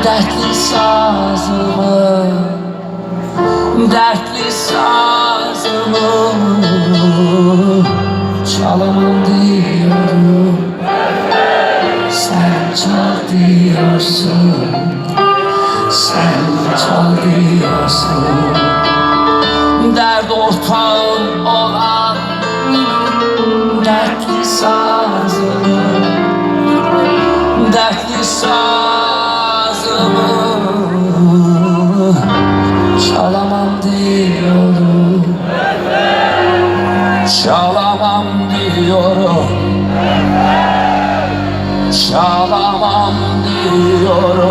Dertli sazımı, dertli sazımı çalamam diyorum. Sen çal diyorsun, sen çal diyorsun. Dert ortağım olan dertli sazımı, dertli sazımı çalamam diyorum, çalamam diyorum, çalamam diyorum.